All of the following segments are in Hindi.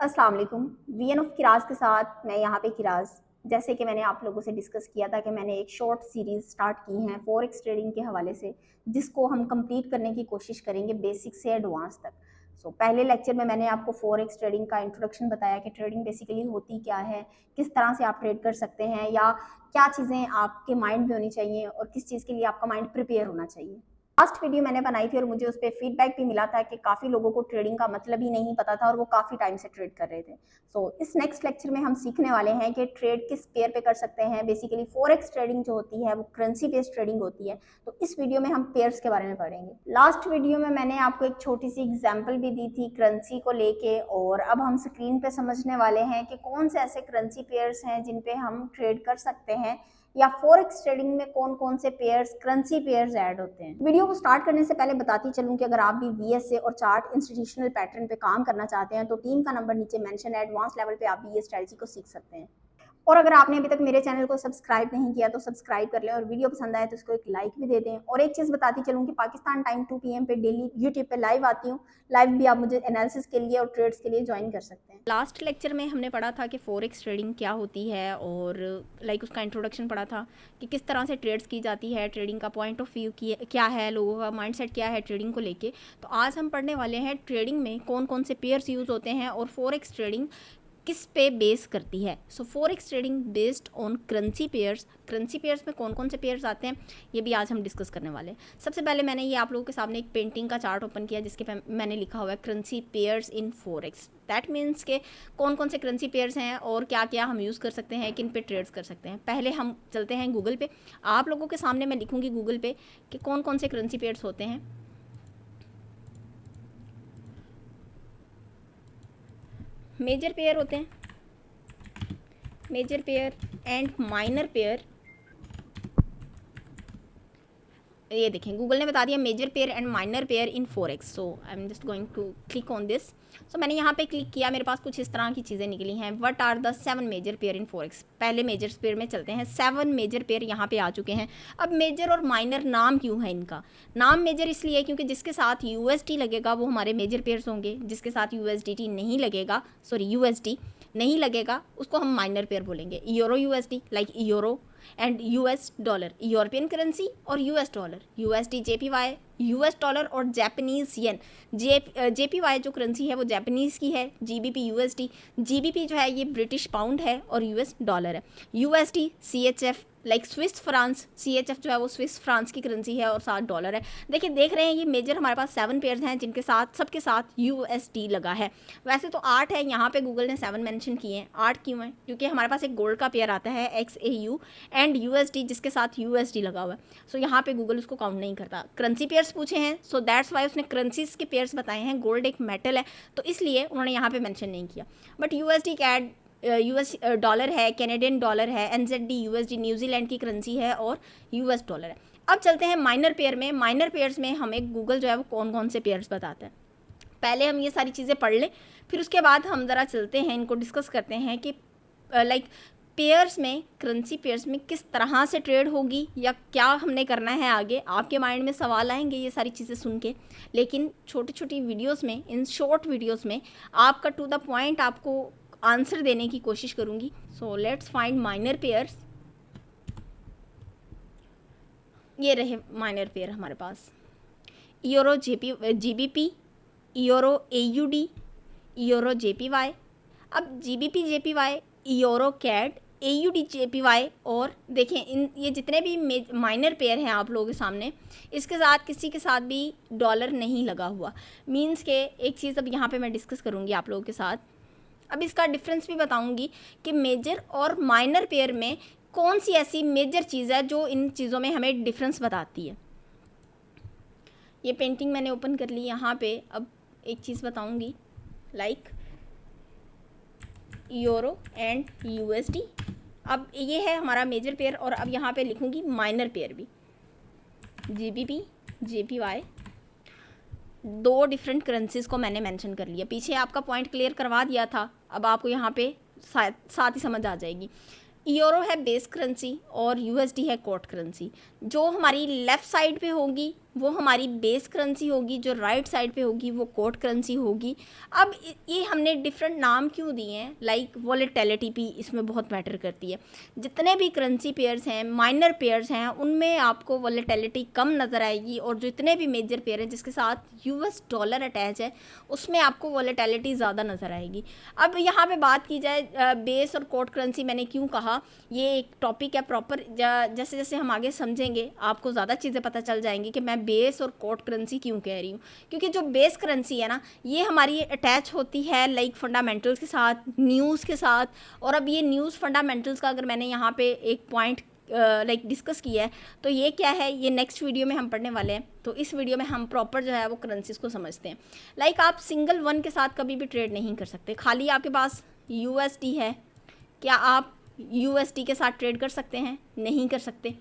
अस्सलाम वालेकुम। वीएन ऑफ किराज के साथ मैं यहाँ पे किराज। जैसे कि मैंने आप लोगों से डिस्कस किया था कि मैंने एक शॉर्ट सीरीज़ स्टार्ट की है फॉरेक्स ट्रेडिंग के हवाले से, जिसको हम कंप्लीट करने की कोशिश करेंगे बेसिक से एडवांस तक। पहले लेक्चर में मैंने आपको फॉरेक्स ट्रेडिंग का इंट्रोडक्शन बताया कि ट्रेडिंग बेसिकली होती क्या है, किस तरह से आप ट्रेड कर सकते हैं, या क्या चीज़ें आपके माइंड में होनी चाहिए और किस चीज़ के लिए आपका माइंड प्रिपेयर होना चाहिए। लास्ट वीडियो मैंने बनाई थी और मुझे उस पर फीडबैक भी मिला था कि काफ़ी लोगों को ट्रेडिंग का मतलब ही नहीं पता था और वो काफ़ी टाइम से ट्रेड कर रहे थे। इस नेक्स्ट लेक्चर में हम सीखने वाले हैं कि ट्रेड किस पेयर पे कर सकते हैं। बेसिकली फॉरेक्स ट्रेडिंग जो होती है वो करेंसी बेस्ड ट्रेडिंग होती है। तो इस वीडियो में हम पेयर्स के बारे में पढ़ेंगे। लास्ट वीडियो में मैंने आपको एक छोटी सी एग्जाम्पल भी दी थी करेंसी को लेके, और अब हम स्क्रीन पे समझने वाले हैं कि कौन से ऐसे करेंसी पेयर्स हैं जिन पे हम ट्रेड कर सकते हैं, या फॉरेक्स ट्रेडिंग में कौन कौन से पेयर्स करेंसी पेयर्स ऐड होते हैं। वीडियो को स्टार्ट करने से पहले बताती चलूं कि अगर आप भी वीएसए और चार्ट इंस्टीट्यूशनल पैटर्न पे काम करना चाहते हैं तो टीम का नंबर नीचे मेंशन है। एडवांस लेवल पे आप भी ये स्ट्रेटजी को सीख सकते हैं। और अगर आपने अभी तक मेरे चैनल को सब्सक्राइब नहीं किया तो सब्सक्राइब कर लें, और वीडियो पसंद आए तो इसको एक लाइक भी दे दें। और एक चीज़ बताती चलूँ कि पाकिस्तान टाइम 2 PM पे डेली यूट्यूब पे लाइव आती हूँ। लाइव भी आप मुझे एनालिसिस के लिए और ट्रेड्स के लिए ज्वाइन कर सकते हैं। लास्ट लेक्चर में हमने पढ़ा था कि फॉरेक्स ट्रेडिंग क्या होती है और उसका इंट्रोडक्शन पढ़ा था कि किस तरह से ट्रेड्स की जाती है, ट्रेडिंग का पॉइंट ऑफ व्यू क्या है, लोगों का माइंडसेट क्या है ट्रेडिंग को लेके। तो आज हम पढ़ने वाले हैं ट्रेडिंग में कौन कौन से पेयर्स यूज़ होते हैं और फॉरेक्स ट्रेडिंग किस पे बेस करती है। Forex trading based on currency pairs में कौन कौन से पेयर्स आते हैं ये भी आज हम डिस्कस करने वाले हैं। सबसे पहले मैंने ये आप लोगों के सामने एक पेंटिंग का चार्ट ओपन किया जिसके पे मैंने लिखा हुआ है currency pairs in forex. That means के कौन कौन से करेंसी पेयर्स हैं और क्या क्या हम यूज़ कर सकते हैं, किन पे ट्रेड्स कर सकते हैं। पहले हम चलते हैं गूगल पे। आप लोगों के सामने मैं लिखूँगी गूगल पे कि कौन कौन से करेंसी पेयर्स होते हैं। मेजर पेयर होते हैं, major pair and minor pair. ये देखें गूगल ने बता दिया major pair and minor pair in forex. I am just going to click on this. मैंने यहाँ पे क्लिक किया, मेरे पास कुछ इस तरह की चीज़ें निकली हैं। What are the 7 major pair in forex. पहले मेजर पेयर में चलते हैं। 7 मेजर पेयर यहाँ पे आ चुके हैं। अब मेजर और माइनर नाम क्यों है इनका? नाम मेजर इसलिए क्योंकि जिसके साथ यूएसडी लगेगा वो हमारे मेजर पेयर्स होंगे, जिसके साथ यूएसडी नहीं लगेगा, यूएसडी नहीं लगेगा उसको हम माइनर पेयर बोलेंगे। Euro USD like euro and US dollar, European currency और US dollar, USD JPY US dollar और जापानीज येन। जेपीवाई जो करेंसी है वो जापानीज़ की है। जीबीपी यूएसडी, जीबीपी जो है ये ब्रिटिश पाउंड है और यूएस डॉलर है। USD CHF like Swiss France, CHF जो है वो स्विस फ्रांस की करेंसी है और साथ डॉलर है। देखिए देख रहे हैं ये मेजर हमारे पास 7 पेयर्स हैं जिनके साथ सबके साथ यूएसडी लगा है। वैसे तो 8 है, यहाँ पे गूगल ने 7 मेंशन किए हैं। 8 क्यों है? क्योंकि हमारे पास एक गोल्ड का पेयर आता है XAU एंड यूएसडी जिसके साथ यूएसडी लगा हुआ है। यहाँ पे गूगल उसको काउंट नहीं करता। करेंसी पेयर्स पूछे हैं दैट्स वाई उसने करेंसीज के पेयर्स बताए हैं। गोल्ड एक मेटल है तो इसलिए उन्होंने यहाँ पे मेंशन नहीं किया। But USD CAD US dollar है, कैनेडियन डॉलर है, एनजेडी यूएसडी न्यूजीलैंड की करेंसी है और यूएस डॉलर है। अब चलते हैं माइनर पेयर में। माइनर पेयर्स में हमें गूगल जो है वो कौन कौन से पेयर्स बताते हैं। पहले हम ये सारी चीज़ें पढ़ लें, फिर उसके बाद हम ज़रा चलते हैं इनको डिस्कस करते हैं कि लाइक पेयर्स में, करेंसी पेयर्स में किस तरह से ट्रेड होगी या क्या हमने करना है आगे। आपके माइंड में सवाल आएंगे ये सारी चीज़ें सुन के, लेकिन छोटी छोटी वीडियोस में, इन शॉर्ट वीडियोस में आपका टू द पॉइंट आपको आंसर देने की कोशिश करूँगी। Let's find minor pairs. ये रहे माइनर पेयर हमारे पास। Euro GBP, euro AUD, euro JPY। अब GBP JPY, euro CAD, AUD JPY। और देखें इन ये जितने भी माइनर पेयर हैं आप लोगों के सामने, इसके साथ किसी के साथ भी डॉलर नहीं लगा हुआ। मींस के एक चीज़ अब यहाँ पे मैं डिस्कस करूँगी आप लोगों के साथ। अब इसका डिफरेंस भी बताऊँगी कि मेजर और माइनर पेयर में कौन सी ऐसी मेजर चीज़ है जो इन चीज़ों में हमें डिफरेंस बताती है। ये पेंटिंग मैंने ओपन कर ली यहाँ पे। अब एक चीज़ बताऊँगी लाइक यूरो एंड यूएसडी। अब ये है हमारा मेजर पेयर और अब यहाँ पे लिखूँगी माइनर पेयर भी। जीबीपी जेपीवाई, 2 डिफरेंट करेंसीज़ को मैंने मेंशन कर लिया। पीछे आपका पॉइंट क्लियर करवा दिया था, अब आपको यहाँ पे साथ ही समझ आ जाएगी। यूरो है बेस करेंसी और यूएसडी है कोट करेंसी। जो हमारी लेफ़्ट साइड पे होगी वो हमारी बेस करेंसी होगी, जो राइट साइड पे होगी वो कोट करेंसी होगी। अब ये हमने डिफरेंट नाम क्यों दिए हैं, लाइक वॉलेटिलिटी भी इसमें बहुत मैटर करती है। जितने भी करेंसी पेयर्स हैं, माइनर पेयर्स हैं, उनमें आपको वॉलेटिलिटी कम नज़र आएगी, और जितने भी मेजर पेयर हैं जिसके साथ यूएस डॉलर अटैच है उसमें आपको वॉलेटिलिटी ज़्यादा नज़र आएगी। अब यहाँ पे बात की जाए बेस और कोट करेंसी मैंने क्यों कहा, ये एक टॉपिक है प्रॉपर, जैसे जैसे हम आगे समझेंगे आपको ज़्यादा चीज़ें पता चल जाएंगी कि मैं बेस और कोट करेंसी क्यों कह रही हूँ। क्योंकि जो बेस करेंसी है ना, ये हमारी अटैच होती है लाइक फंडामेंटल्स के साथ, न्यूज़ के साथ। और अब ये न्यूज़ फंडामेंटल्स का अगर मैंने यहाँ पे एक पॉइंट लाइक डिस्कस किया है तो ये क्या है, ये नेक्स्ट वीडियो में हम पढ़ने वाले हैं। तो इस वीडियो में हम प्रॉपर जो है वो करेंसीज को समझते हैं। लाइक आप सिंगल वन के साथ कभी भी ट्रेड नहीं कर सकते। खाली आपके पास यूएसडी है, क्या आप यूएसडी के साथ ट्रेड कर सकते हैं? नहीं कर सकते।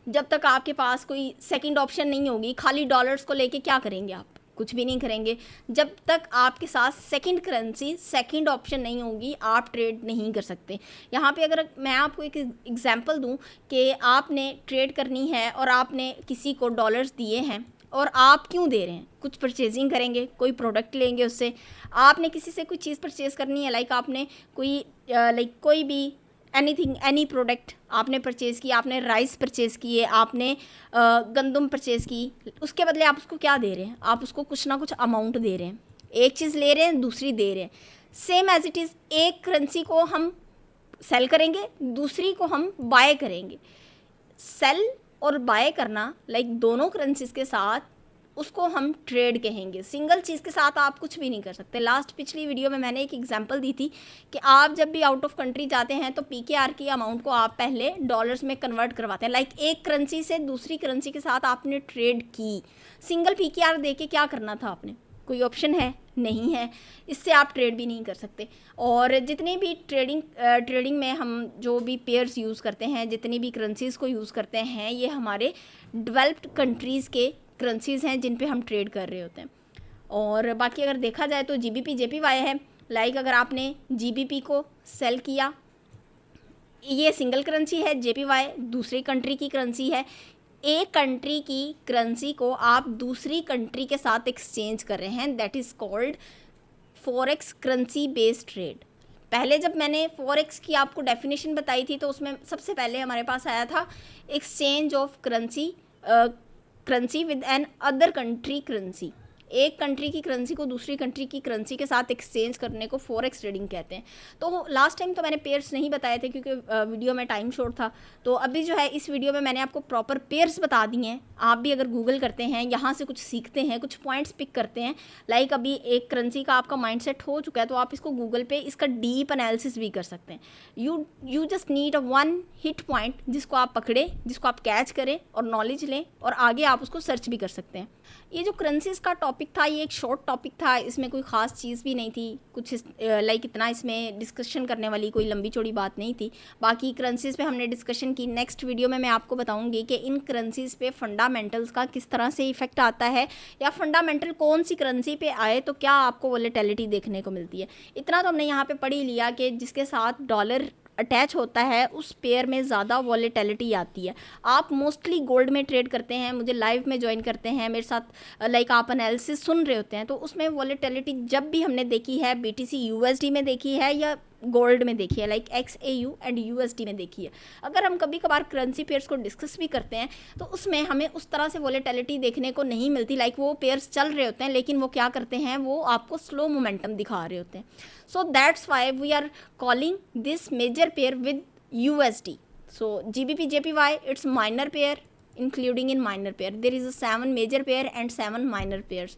जब तक आपके पास कोई सेकंड ऑप्शन नहीं होगी, खाली डॉलर्स को लेके क्या करेंगे आप? कुछ भी नहीं करेंगे। जब तक आपके साथ सेकंड करेंसी, सेकंड ऑप्शन नहीं होगी, आप ट्रेड नहीं कर सकते। यहाँ पे अगर मैं आपको एक एग्जांपल दूँ कि आपने ट्रेड करनी है और आपने किसी को डॉलर्स दिए हैं, और आप क्यों दे रहे हैं? कुछ परचेजिंग करेंगे, कोई प्रोडक्ट लेंगे, उससे आपने किसी से कोई चीज़ परचेज़ करनी है, लाइक आपने कोई भी एनीथिंग, एनी प्रोडक्ट आपने परचेज़ किया, आपने राइस परचेज़ किए, आपने गंदम परचेज़ की, उसके बदले आप उसको क्या दे रहे हैं? आप उसको कुछ ना कुछ अमाउंट दे रहे हैं। एक चीज़ ले रहे हैं, दूसरी दे रहे हैं। सेम एज इट इज़, एक करेंसी को हम सेल करेंगे, दूसरी को हम बाय करेंगे। सेल और बाय करना लाइक दोनों करेंसीज के साथ, उसको हम ट्रेड कहेंगे। सिंगल चीज़ के साथ आप कुछ भी नहीं कर सकते। पिछली वीडियो में मैंने एक एग्जांपल दी थी कि आप जब भी आउट ऑफ कंट्री जाते हैं तो पीकेआर की अमाउंट को आप पहले डॉलर्स में कन्वर्ट करवाते हैं। लाइक एक करेंसी से दूसरी करेंसी के साथ आपने ट्रेड की, सिंगल पीकेआर दे के क्या करना था आपने? कोई ऑप्शन है? नहीं है। इससे आप ट्रेड भी नहीं कर सकते। और जितनी भी ट्रेडिंग में हम जो भी पेयर्स यूज़ करते हैं, जितनी भी करेंसीज़ को यूज़ करते हैं, ये हमारे डेवलप्ड कंट्रीज़ के करेंसीज़ हैं जिन पे हम ट्रेड कर रहे होते हैं। और बाकी अगर देखा जाए तो जीबीपी जेपीवाई है। लाइक अगर आपने जीबीपी को सेल किया, ये सिंगल करेंसी है, जेपीवाई दूसरी कंट्री की करेंसी है। एक कंट्री की करेंसी को आप दूसरी कंट्री के साथ एक्सचेंज कर रहे हैं, that is called forex currency based trade. पहले जब मैंने फॉरेक्स की आपको डेफिनेशन बताई थी तो उसमें सबसे पहले हमारे पास आया था exchange of currency with an other country currency. एक कंट्री की करेंसी को दूसरी कंट्री की करेंसी के साथ एक्सचेंज करने को फॉरेक्स ट्रेडिंग कहते हैं। तो लास्ट टाइम तो मैंने पेयर्स नहीं बताए थे क्योंकि वीडियो में टाइम शॉर्ट था। तो अभी जो है इस वीडियो में मैंने आपको प्रॉपर पेयर्स बता दिए हैं। आप भी अगर गूगल करते हैं, यहाँ से कुछ सीखते हैं, कुछ पॉइंट्स पिक करते हैं, लाइक अभी एक करेंसी का आपका माइंडसेट हो चुका है तो आप इसको गूगल पे इसका डीप एनालिसिस भी कर सकते हैं। You just need a one hit point जिसको आप पकड़ें, जिसको आप कैच करें और नॉलेज लें, और आगे आप उसको सर्च भी कर सकते हैं। ये जो करेंसीज़ का टॉपिक था ये एक शॉर्ट टॉपिक था, इसमें कोई ख़ास चीज़ भी नहीं थी, कुछ लाइक इतना इसमें डिस्कशन करने वाली कोई लंबी चौड़ी बात नहीं थी। बाकी करेंसीज़ पे हमने डिस्कशन की। नेक्स्ट वीडियो में मैं आपको बताऊंगी कि इन करेंसीज़ पे फंडामेंटल्स का किस तरह से इफेक्ट आता है, या फंडामेंटल कौन सी करेंसी पे आए तो क्या आपको वॉलेटिलिटी देखने को मिलती है। इतना तो हमने यहाँ पर पढ़ ही लिया कि जिसके साथ डॉलर अटैच होता है उस पेयर में ज़्यादा वॉलेटिलिटी आती है। आप मोस्टली गोल्ड में ट्रेड करते हैं, मुझे लाइव में ज्वाइन करते हैं, मेरे साथ लाइक आप एनालिसिस सुन रहे होते हैं, तो उसमें वॉलेटिलिटी जब भी हमने देखी है BTC USD में देखी है या गोल्ड में देखी है, लाइक XAU एंड USD में देखी है। अगर हम कभी कभार करेंसी पेयर्स को डिस्कस भी करते हैं तो उसमें हमें उस तरह से वॉलेटिलिटी देखने को नहीं मिलती। लाइक वो पेयर्स चल रहे होते हैं लेकिन वो क्या करते हैं, वो आपको स्लो मोमेंटम दिखा रहे होते हैं। So that's why we are calling this major pair with USD. So GBP JPY, it's minor pair, including in minor pair there is a 7 major pair and 7 minor pairs.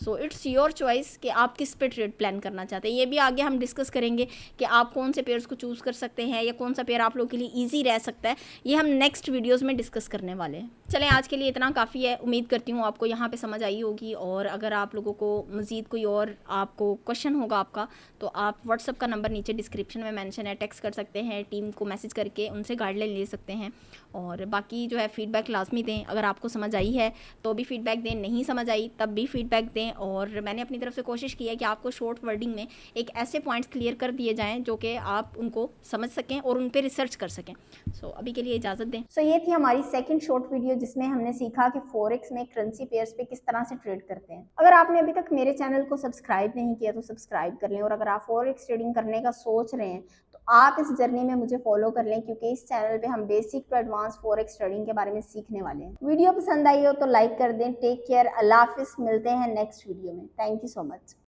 So it's your choice कि आप किस पे ट्रेड प्लान करना चाहते हैं। ये भी आगे हम डिस्कस करेंगे कि आप कौन से पेयर्स को चूज़ कर सकते हैं या कौन सा पेयर आप लोगों के लिए इजी रह सकता है, ये हम नेक्स्ट वीडियोस में डिस्कस करने वाले हैं। चलें, आज के लिए इतना काफ़ी है। उम्मीद करती हूँ आपको यहाँ पे समझ आई होगी, और अगर आप लोगों को मज़ीद कोई और आपको क्वेश्चन होगा आपका तो आप व्हाट्सअप का नंबर नीचे डिस्क्रिप्शन में मेंशन है, टेक्स्ट कर सकते हैं, टीम को मैसेज करके उनसे गाइडलाइन ले सकते हैं। और बाकी जो है फीडबैक लाजमी दें। अगर आपको समझ आई है तो भी फीडबैक दें, नहीं समझ आई तब भी फीडबैक दें, हैं और मैंने अपनी तरफ से कोशिश की है कि आपको शॉर्ट वर्डिंग में एक ऐसे पॉइंट्स क्लियर कर दिए जाएँ जो कि आप उनको समझ सकें और उन पर रिसर्च कर सकें। सो अभी के लिए इजाज़त दें। सो ये थी हमारी सेकंड शॉर्ट वीडियो जिसमें हमने सीखा कि फॉरेक्स में करेंसी पेयर्स पे किस तरह से ट्रेड करते हैं। अगर आपने अभी तक मेरे चैनल को सब्सक्राइब नहीं किया तो सब्सक्राइब कर लें, और अगर आप फॉरेक्स ट्रेडिंग करने का सोच रहे हैं तो आप इस जर्नी में मुझे फॉलो कर लें, क्योंकि इस चैनल पे हम basic to advance forex trading के बारे में सीखने वाले हैं। वीडियो पसंद आई हो तो लाइक कर दें। टेक केयर, अल्लाह हाफिज़, मिलते हैं नेक्स्ट वीडियो में। Thank you so much.